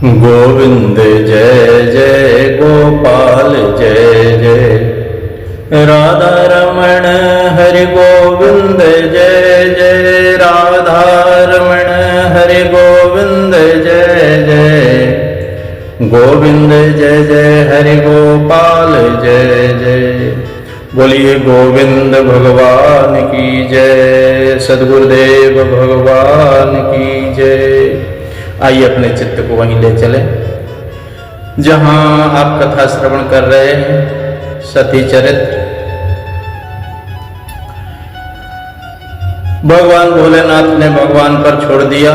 गोविंद जय जय गोपाल जय जय राधा रमण हरि गोविंद जय जय राधा रमण हरि गोविंद जय जय गोविंद जय जय हरि गोपाल जय जय। बोलिए गोविंद भगवान की जय, सद्गुरुदेव भगवान की जय। आइए अपने चित्त को वहीं ले चले जहां आप कथा श्रवण कर रहे हैं। सती चरित्र भगवान भोलेनाथ ने भगवान पर छोड़ दिया।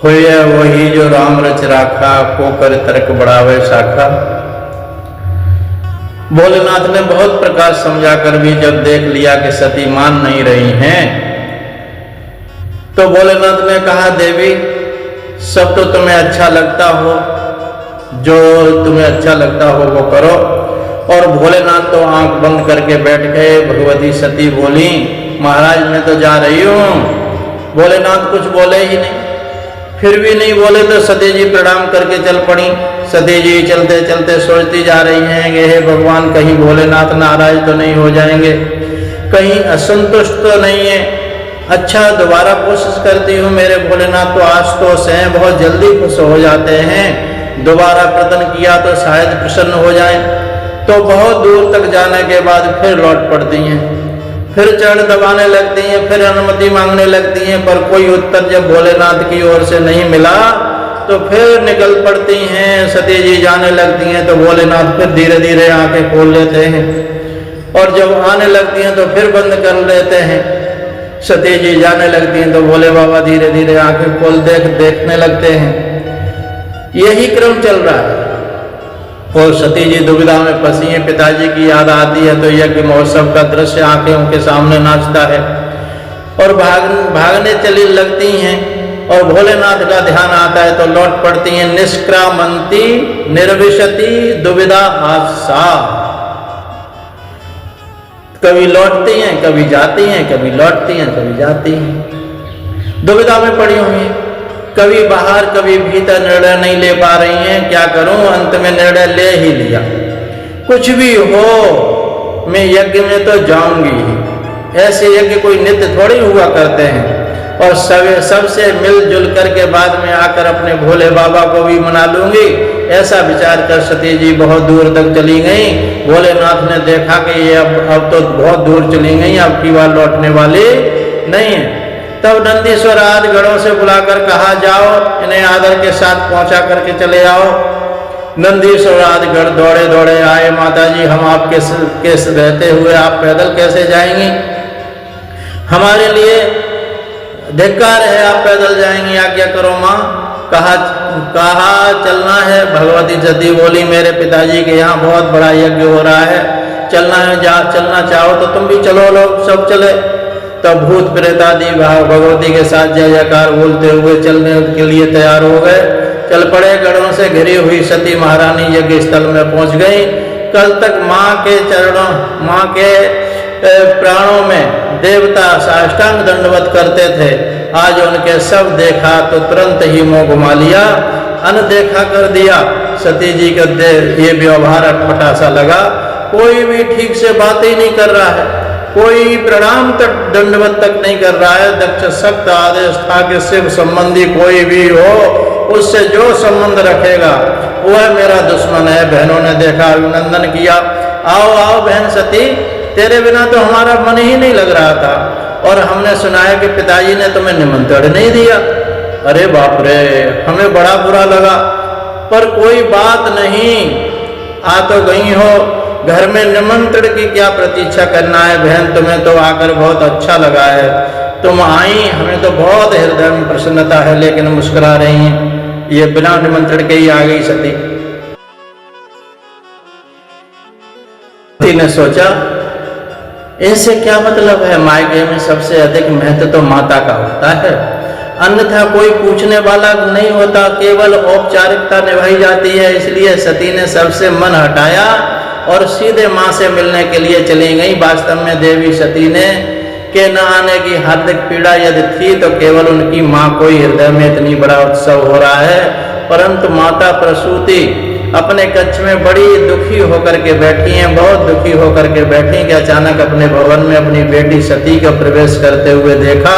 होया वही जो राम रच राखा, को कर तर्क बढ़ावे शाखा। भोलेनाथ ने बहुत प्रकार समझाकर भी जब देख लिया कि सती मान नहीं रही हैं, तो भोलेनाथ ने कहा, देवी सब तो तुम्हें अच्छा लगता हो, जो तुम्हें अच्छा लगता हो वो करो। और भोलेनाथ तो आंख बंद करके बैठ गए। भगवती सती बोली, महाराज मैं तो जा रही हूँ। भोलेनाथ कुछ बोले ही नहीं। फिर भी नहीं बोले तो सती जी प्रणाम करके चल पड़ी। सती जी चलते चलते सोचती जा रही हैं कि हे भगवान, कहीं भोलेनाथ नाराज तो नहीं हो जाएंगे, कहीं असंतुष्ट तो नहीं है। अच्छा दोबारा कोशिश करती हूँ, मेरे भोलेनाथ तो आशुतोष हैं, बहुत जल्दी खुश हो जाते हैं। दोबारा प्रयत्न किया तो शायद प्रसन्न हो जाएं। तो बहुत दूर तक जाने के बाद फिर लौट पड़ती हैं, फिर चरण दबाने लगती हैं, फिर अनुमति मांगने लगती हैं, पर कोई उत्तर जब भोलेनाथ की ओर से नहीं मिला तो फिर निकल पड़ती हैं। सती जी जाने लगती हैं तो भोलेनाथ फिर धीरे धीरे आंखें खोल लेते हैं, और जब आने लगती हैं तो फिर बंद कर लेते हैं। सती जी जाने लगती हैं तो भोले बाबा धीरे धीरे आंखें खोल देखने लगते हैं। यही क्रम चल रहा है। और सती जी दुविधा में फंसी हैं। पिताजी की याद आती है तो यज्ञ महोत्सव का दृश्य आंखें उनके सामने नाचता है, और भागने चली लगती हैं। और भोलेनाथ का ध्यान आता है तो लौट पड़ती हैं। निष्क्रामंती निर्विशति दुविधा आशा। कभी लौटती हैं, कभी जाती हैं, कभी लौटती हैं, कभी जाती हैं। दुविधा में पड़ी हुई हैं, कभी बाहर कभी भीतर निर्णय नहीं ले पा रही हैं। क्या करूं, अंत में निर्णय ले ही लिया, कुछ भी हो मैं यज्ञ में तो जाऊंगी ही। ऐसे यज्ञ कोई नित्य थोड़ी हुआ करते हैं, और सबसे मिलजुल करके बाद में आकर अपने भोले बाबा को भी मना लूंगी। ऐसा विचार कर सती जी बहुत दूर तक चली गई। भोलेनाथ ने देखा कि ये अब तो बहुत दूर चली गई, अब की बार लौटने वाली नहीं है। तब नंदीश्वर आदि गणों से बुलाकर कहा, जाओ इन्हें आदर के साथ पहुंचा करके चले आओ। नंदीश्वर आदि गण दौड़े दौड़े आए। माता जी हम आपके रहते हुए आप पैदल कैसे जाएंगी, हमारे लिए धिक्कार है, आप पैदल जाएंगी, आज्ञा करो माँ। कहा चलना है। भगवती सती बोली, मेरे पिताजी के यहाँ बहुत बड़ा यज्ञ हो रहा है, चलना है, चलना चाहो तो तुम भी चलो। लोग सब चले। तब भूत प्रेत आदि भगवती के साथ जय जयकार बोलते हुए चलने के लिए तैयार हो गए। चल पड़े। गणों से घिरी हुई सती महारानी यज्ञ स्थल में पहुंच गई। कल तक माँ के चरणों, माँ के प्राणों में देवता साष्टांग दंडवत करते थे। आज उनके सब देखा तो तुरंत ही मुंह घुमा लिया, अनदेखा कर दिया। सती जी का ये व्यवहार अटपटा सा लगा। कोई भी ठीक से बात ही नहीं कर रहा है, कोई प्रणाम तक दंडवत तक नहीं कर रहा है। दक्ष सख्त आदेश था कि शिव संबंधी कोई भी हो, उससे जो संबंध रखेगा वह मेरा दुश्मन है। बहनों ने देखा, अभिनंदन किया। आओ आओ बहन सती, तेरे बिना तो हमारा मन ही नहीं लग रहा था, और हमने सुना है कि पिताजी ने तुम्हें निमंत्रण नहीं दिया। अरे बाप रे, हमें बड़ा बुरा लगा, पर कोई बात नहीं, आ तो गई हो। घर में निमंत्रण की क्या प्रतीक्षा करना है बहन, तुम्हें तो आकर बहुत अच्छा लगा है। तुम आई, हमें तो बहुत हृदय में प्रसन्नता है, लेकिन मुस्कुरा रही हैं। ये बिना निमंत्रण के ही आ गई सती। सती ने सोचा, इनसे क्या मतलब है, मायके में सबसे अधिक महत्व तो माता का होता है, अन्यथा कोई पूछने वाला नहीं होता, केवल औपचारिकता निभाई जाती है। इसलिए सती ने सबसे मन हटाया और सीधे माँ से मिलने के लिए चली गई। वास्तव में देवी सती ने के न आने की हार्दिक पीड़ा यदि थी तो केवल उनकी माँ को ही हृदय में इतनी बड़ा उत्सव हो रहा है। परंतु माता प्रसूति अपने कक्ष में बड़ी दुखी होकर के बैठी हैं, बहुत दुखी होकर के बैठी कि अचानक अपने भवन में अपनी बेटी सती का प्रवेश करते हुए देखा।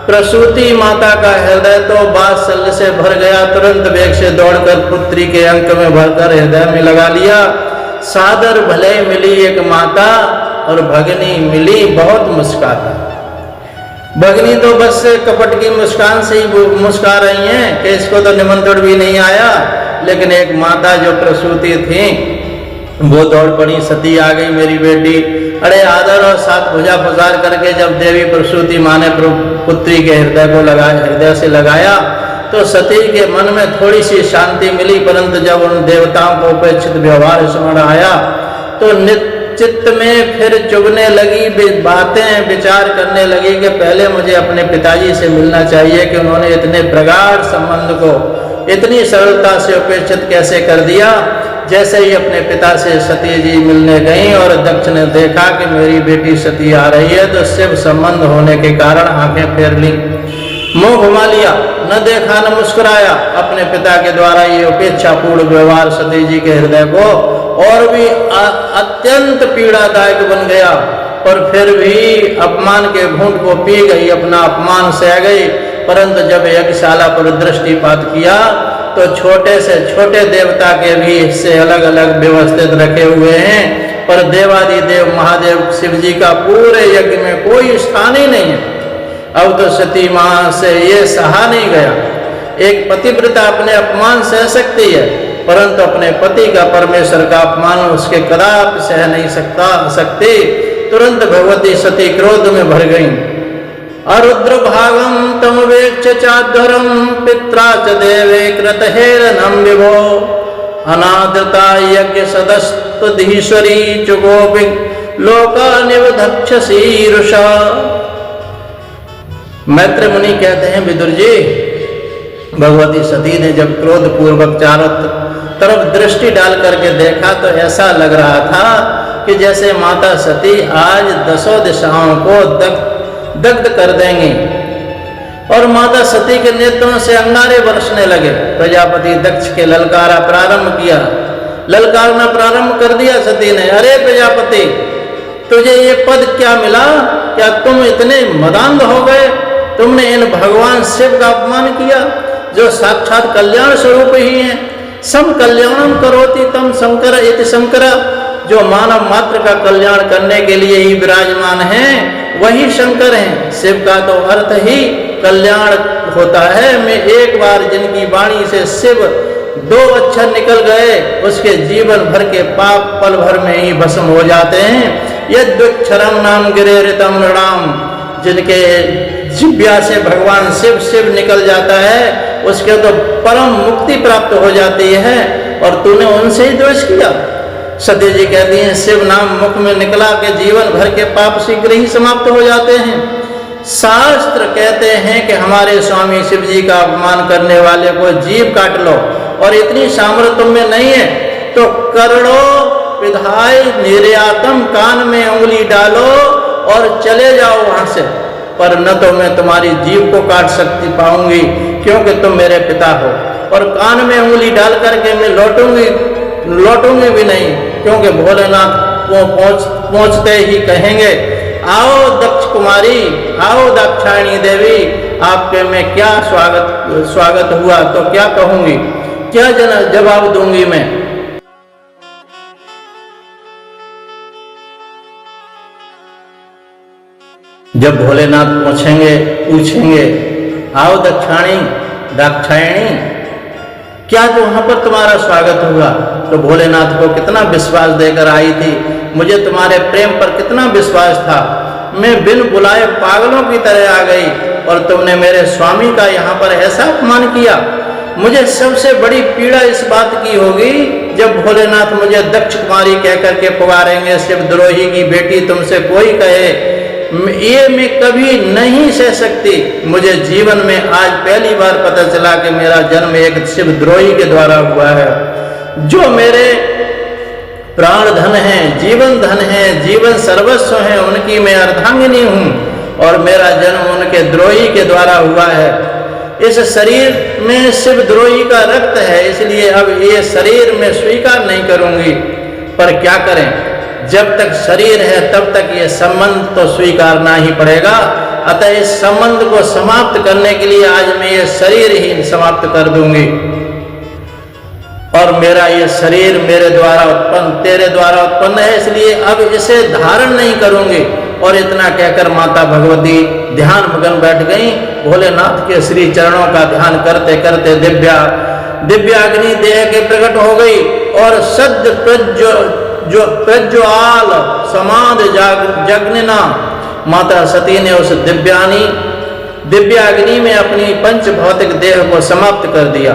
प्रसूति माता का हृदय तो वात्सल्य से भर गया, तुरंत वेग से दौड़कर पुत्री के अंक में भरकर हृदय में लगा लिया। सादर भले मिली एक माता और भगनी मिली बहुत मुस्काता। भगनी तो बस कपट की मुस्कान से ही मुस्का रही हैं कि इसको तो निमंत्रण भी नहीं आया, लेकिन एक माता जो प्रसूति थी वो दौड़ पड़ी, सती आ गई मेरी बेटी। अरे आदर और साथ भुजा पसार करके जब देवी प्रसूति माँ ने पुत्री के हृदय को लगाया, हृदय से लगाया, तो सती के मन में थोड़ी सी शांति मिली। परंतु जब उन देवताओं को उपेक्षित व्यवहार स्मरण आया तो चित्त में फिर चुभने लगी, बातें विचार करने लगी कि पहले मुझे अपने पिताजी से मिलना चाहिए कि उन्होंने इतने प्रगाढ़ संबंध को इतनी सरलता से उपेक्षित कैसे कर दिया। जैसे ही अपने पिता से सती जी मिलने गईं और दक्ष ने देखा कि मेरी बेटी सती आ रही है तो शिव संबंध होने के कारण आंखें फेर ली, मुंह घुमा लिया, न देखा न मुस्कुराया। अपने पिता के द्वारा ये उपेक्षापूर्ण व्यवहार सती जी के हृदय को और भी अत्यंत पीड़ादायक बन गया, और फिर भी अपमान के घूंट को पी गई, अपना अपमान सह गई। परंतु जब यज्ञशाला पर दृष्टिपात किया तो छोटे से छोटे देवता के भी हिस्से अलग अलग व्यवस्थित रखे हुए हैं, पर देवादिदेव महादेव शिव जी का पूरे यज्ञ में कोई स्थान ही नहीं है। अब तो सती माँ से ये सहा नहीं गया। एक पतिव्रता अपने अपमान सह सकती है, परंतु अपने पति का, परमेश्वर का अपमान उसके कदापि सह नहीं सकती। तुरंत भगवती सती क्रोध में भर गई। अरुद्र भागम तम वेक्ष चाध्वरम पित्रा च देवे कृतहेरनम विभो अनादृता यज्ञ सदस्तधीश्वरी चुगोपि लोका निवधक्षसीरुषा। मैत्र मुनि कहते हैं, विदुर जी, भगवती सती ने जब क्रोध पूर्वक चारों तरफ दृष्टि डाल करके देखा तो ऐसा लग रहा था कि जैसे माता सती आज 10 दिशाओं को दग्ध कर देंगी। और माता सती के नेत्रों से अंगारे बरसने लगे। प्रजापति दक्ष के ललकारा प्रारंभ किया, ललकारना प्रारंभ कर दिया सती ने। अरे प्रजापति, तुझे ये पद क्या मिला? क्या तुम इतने मदान्ध हो गए? तुमने इन भगवान शिव का अपमान किया जो साक्षात कल्याण स्वरूप ही है। सम कल्याणम करोति तम शंकर इति शंकर, जो मानव मात्र का कल्याण करने के लिए ही विराजमान है वही शंकर हैं। शिव का तो अर्थ ही कल्याण होता है। मैं एक बार जिनकी वाणी से शिव 2 अक्षर निकल गए उसके जीवन भर के पाप पल भर में ही भस्म हो जाते हैं। यद्विक्षरम नाम गिरे ऋतम नृणाम, जिनके जिह्वा से भगवान शिव शिव निकल जाता है उसके तो परम मुक्ति प्राप्त हो जाती है, और तूने उनसे ही द्वेष किया। सती जी कहती हैं, शिव नाम मुख में निकला के जीवन भर के पाप शीघ्र ही समाप्त हो जाते हैं। शास्त्र कहते हैं कि हमारे स्वामी शिव जी का अपमान करने वाले को जीभ काट लो, और इतनी सामर्थ्य तुम में नहीं है तो करोड़ों विधाय निर्यातम, कान में उंगली डालो और चले जाओ वहां से, पर न तो मैं तुम्हारी जीभ को काट सकती पाऊंगी क्योंकि तुम मेरे पिता हो, और कान में उंगली डाल करके मैं लौटूंगी भी नहीं, क्योंकि भोलेनाथ को पहुंचते ही कहेंगे, आओ दक्ष कुमारी, आओ दाक्षायणी देवी, आपके में क्या स्वागत हुआ, तो क्या कहूंगी, क्या जवाब दूंगी मैं। जब भोलेनाथ पूछेंगे, आओ दाक्षायणी, क्या तो वहां पर तुम्हारा स्वागत हुआ, तो भोलेनाथ को कितना विश्वास देकर आई थी, मुझे तुम्हारे प्रेम पर कितना विश्वास था, मैं बिन बुलाए पागलों की तरह आ गई और तुमने मेरे स्वामी का यहाँ पर ऐसा अपमान किया। मुझे सबसे बड़ी पीड़ा इस बात की होगी जब भोलेनाथ मुझे दक्ष कुमारी कह करके पुकारेंगे, शिवद्रोही की बेटी तुमसे कोई कहे, ये मैं कभी नहीं सह सकती। मुझे जीवन में आज पहली बार पता चला कि मेरा जन्म एक शिवद्रोही के द्वारा हुआ है। जो मेरे प्राण धन है, जीवन धन है, जीवन सर्वस्व है, उनकी मैं अर्धांगिनी हूँ, और मेरा जन्म उनके द्रोही के द्वारा हुआ है। इस शरीर में शिव द्रोही का रक्त है, इसलिए अब ये शरीर में स्वीकार नहीं करूंगी। पर क्या करें, जब तक शरीर है तब तक ये संबंध तो स्वीकारना ही पड़ेगा। अतः इस संबंध को समाप्त करने के लिए आज मैं ये शरीर ही समाप्त कर दूंगी। और मेरा ये शरीर मेरे द्वारा उत्पन्न, तेरे द्वारा उत्पन्न है, इसलिए अब इसे धारण नहीं करूंगी। और इतना कहकर माता भगवती ध्यान मगन बैठ गई। भोलेनाथ के श्री चरणों का ध्यान करते करते दिव्याग्नि देह के प्रकट हो गई और सद्य प्रज्वाल समाध जगनिना माता सती ने उस दिव्याग्नि में अपनी पंच भौतिक देह को समाप्त कर दिया।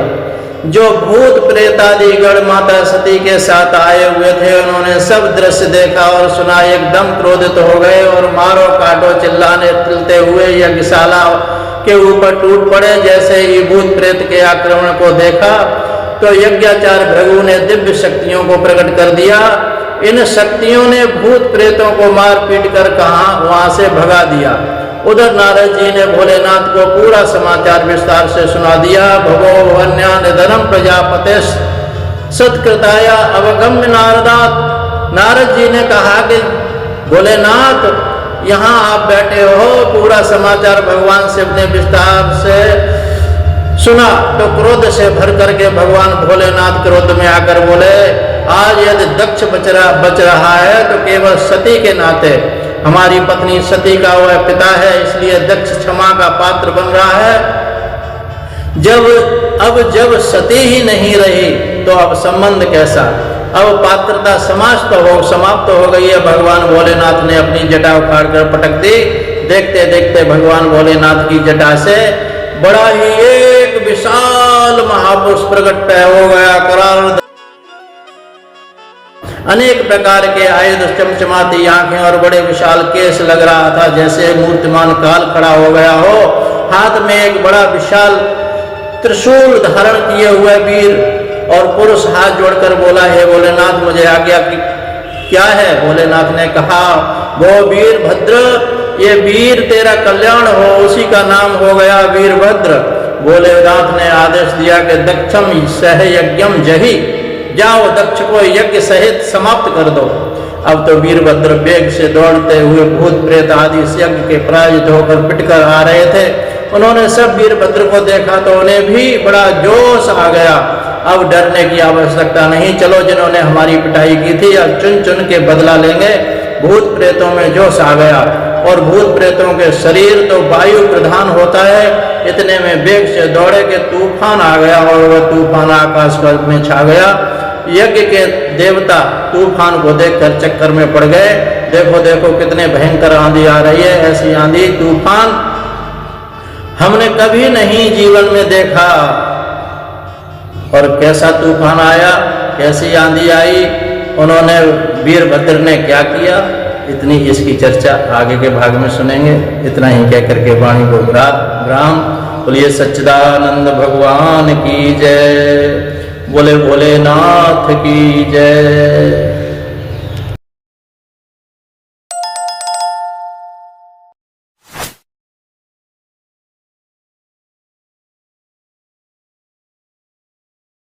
जो भूत प्रेतादि गण माता सती के साथ आए हुए थे, उन्होंने सब दृश्य देखा और सुना, एकदम क्रोधित हो गए और मारो काटो चिल्लाने चलते हुए यज्ञशाला के ऊपर टूट पड़े। जैसे ही भूत प्रेत के आक्रमण को देखा तो यज्ञाचार्य भृगु ने दिव्य शक्तियों को प्रकट कर दिया। इन शक्तियों ने भूत प्रेतों को मार पीट कर वहां से भगा दिया। उधर नारद जी ने भोलेनाथ को पूरा समाचार विस्तार से सुना दिया। भगो वन्या निधनम प्रजापते सत्कृताया अवगम्य नारदात। नारद जी ने कहा कि भोलेनाथ यहाँ आप बैठे हो, पूरा समाचार भगवान शिव ने विस्तार से सुना। तो क्रोध से भर करके भगवान भोलेनाथ क्रोध में आकर बोले, आज यदि दक्ष बच रहा है तो केवल सती के नाते, हमारी पत्नी सती का वह पिता है, इसलिए दक्ष क्षमा का पात्र बन रहा है। जब सती ही नहीं रही तो अब संबंध कैसा, अब पात्रता समाप्त हो गई है। भगवान भोलेनाथ ने अपनी जटा उखाड़ कर पटक दी। देखते देखते भगवान भोलेनाथ की जटा से बड़ा ही एक विशाल महापुरुष प्रकट हो गया। कराल अनेक प्रकार के आयुध, चमचमाती आंखें और बड़े विशाल केस लग रहा था, जैसे मूर्तिमान काल खड़ा हो गया हो। हाथ में एक बड़ा विशाल त्रिशूल धारण किए हुए वीर और पुरुष हाथ जोड़कर बोला, हे भोलेनाथ मुझे आज्ञा क्या है। भोलेनाथ ने कहा, वो वीरभद्र, ये वीर तेरा कल्याण हो, उसी का नाम हो गया वीरभद्र। भोलेनाथ ने आदेश दिया कि दक्षम सह यज्ञम जही, जाओ दक्ष को यज्ञ सहित समाप्त कर दो। अब तो वीरभद्र वेग से दौड़ते हुए भूत प्रेत आदि यज्ञ के पराजित होकर पिटकर आ रहे थे। उन्होंने सब वीरभद्र को देखा तो उन्हें भी बड़ा जोश आ गया। अब डरने की आवश्यकता नहीं, चलो जिन्होंने हमारी पिटाई की थी अब चुन चुन के बदला लेंगे। भूत प्रेतों में जोश आ गया और भूत प्रेतों के शरीर तो वायु प्रधान होता है। इतने में वेग से दौड़े के तूफान आ गया और वह तूफान आकाश में छा गया। यज्ञ के देवता तूफान को देखकर चक्कर में पड़ गए। देखो देखो कितने भयंकर आंधी आ रही है, ऐसी आंधी तूफान हमने कभी नहीं जीवन में देखा। और कैसा तूफान आया, कैसी आंधी आई, उन्होंने वीरभद्र ने क्या किया, इतनी इसकी चर्चा आगे के भाग में सुनेंगे। इतना ही कह करके वाणी को विराम। बोलिए सच्चिदानंद भगवान की जय, बोले भोलेनाथ की जय।